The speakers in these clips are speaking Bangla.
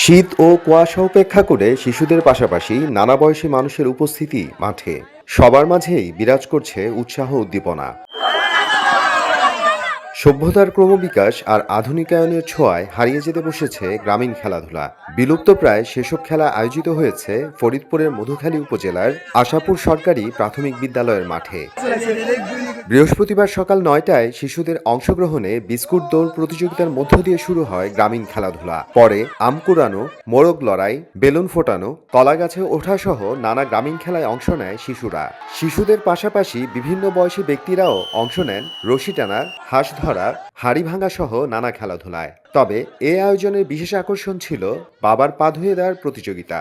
শীত ও কুয়াশা উপেক্ষা করে শিশুদের পাশাপাশি নানা বয়সী মানুষের উপস্থিতি মাঠে সবার মাঝেই বিরাজ করছে উৎসাহ উদ্দীপনা। সভ্যতার ক্রমবিকাশ আর আধুনিকায়নের ছোঁয়ায় হারিয়ে যেতে বসেছে গ্রামীণ খেলাধুলা। বিলুপ্ত প্রায় সেসব খেলা আয়োজিত হয়েছে ফরিদপুরের মধুখালী উপজেলার আশাপুর সরকারি প্রাথমিক বিদ্যালয়ের মাঠে। বৃহস্পতিবার সকাল ৯টায় শিশুদের অংশগ্রহণে বিস্কুট দৌড় প্রতিযোগিতার মধ্য দিয়ে শুরু হয় গ্রামীণ খেলাধুলা। পরে আম কুড়ানো, মোরগ লড়াই, বেলুন ফোটানো, কলা গাছে ওঠা সহ নানা গ্রামীণ খেলায় অংশ নেয় শিশুরা। শিশুদের পাশাপাশি বিভিন্ন বয়সী ব্যক্তিরাও অংশ নেন রশি টানা, হাঁস ধরা, হাড়ি ভাঙা সহ নানা খেলাধুলায়। তবে এ আয়োজনের বিশেষ আকর্ষণ ছিল বাবার পা ধুয়ে দেওয়ার প্রতিযোগিতা।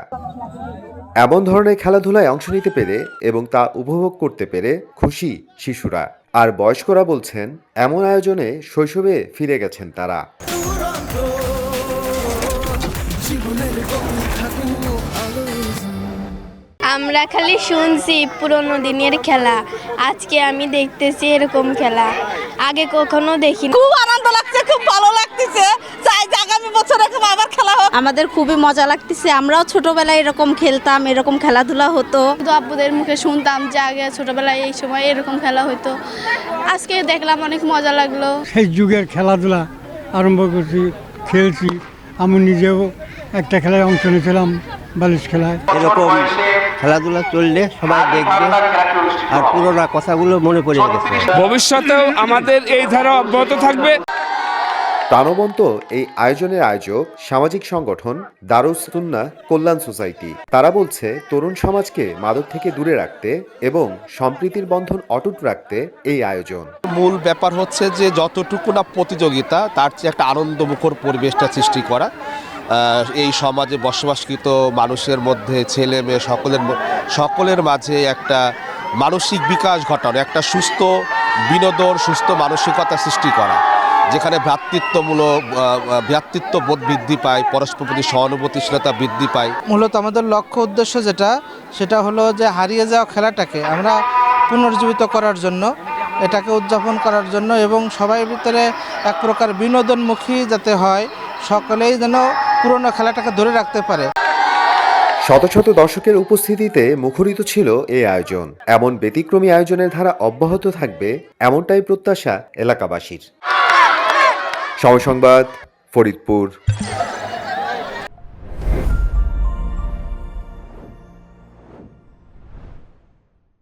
এমন ধরনের খেলাধুলায় অংশ নিতে পেরে এবং তা উপভোগ করতে পেরে খুশি শিশুরা। আর বয়স্করা বলছেন, এমন আয়োজনে শৈশবে ফিরে গেছেন তারা। আমরা খালি শুনছি পুরোনো দিনের খেলা, আজকে আমি দেখতেছি এরকম খেলা, আগে কখনো দেখিনি। খুব আনন্দ লাগছে, খুব ভালো লাগতেছে। চাই যে আগামী বছর এরকম আবার খেলা হোক। আমাদের খুবই মজা লাগতেছে। আমরাও ছোটবেলায় এরকম খেলতাম, এরকম খেলাধুলা হতো। আব্বুদের মুখে শুনতাম যে আগে ছোটবেলায় এই সময় এরকম খেলা হতো, আজকে দেখলাম অনেক মজা লাগলো। সেই যুগের খেলাধুলা আরম্ভ করছি, খেলছি। আমি নিজেও একটা খেলায় অংশ নিয়েছিলাম, বালিশ খেলায়। এরকম খেলাধুলা চললে সবাই দেখবে আর পুরোনো কথাগুলো মনে পড়ে গেছে। ভবিষ্যতেও আমাদের এই ধারা অব্যাহত থাকবে। প্রাণবন্ত এই আয়োজনের আয়োজক সামাজিক সংগঠন দারুস সুন্নাহ কল্যাণ সোসাইটি। তারা বলছে, তরুণ সমাজকে মাদক থেকে দূরে রাখতে এবং সম্প্রীতির বন্ধন অটুট রাখতে এই আয়োজন। মূল ব্যাপার হচ্ছে যে যতটুকু না প্রতিযোগিতা, তার চেয়ে একটা আনন্দমুখর পরিবেশটা সৃষ্টি করা। এই সমাজে বসবাসকৃত মানুষের মধ্যে ছেলে মেয়ে সকলের মাঝে একটা মানসিক বিকাশ ঘটানো, একটা সুস্থ বিনোদন, সুস্থ মানসিকতা সৃষ্টি করা, যেখানে ভ্রাতৃত্ববোধ বৃদ্ধি পায়, পরস্পর প্রতি সহানুভূতিশীলতা বৃদ্ধি পায়। মূলত আমাদের লক্ষ্য উদ্দেশ্য সেটা হলো যে হারিয়ে যাওয়া খেলাটাকে আমরা পুনর্জীবিত করার জন্য, এটাকে উদযাপন করার জন্য এবং সবার ভিতরে এক প্রকার বিনোদনমুখী যাতে হয়, সকলেই যেন পুরনো খেলাটাকে ধরে রাখতে পারে। শত শত দর্শকের উপস্থিতিতে মুখরিত ছিল এই আয়োজন। এমন ব্যতিক্রমী আয়োজনের ধারা অব্যাহত থাকবে, এমনটাই প্রত্যাশা এলাকাবাসীর। সময় সংবাদ, ফরিদপুর।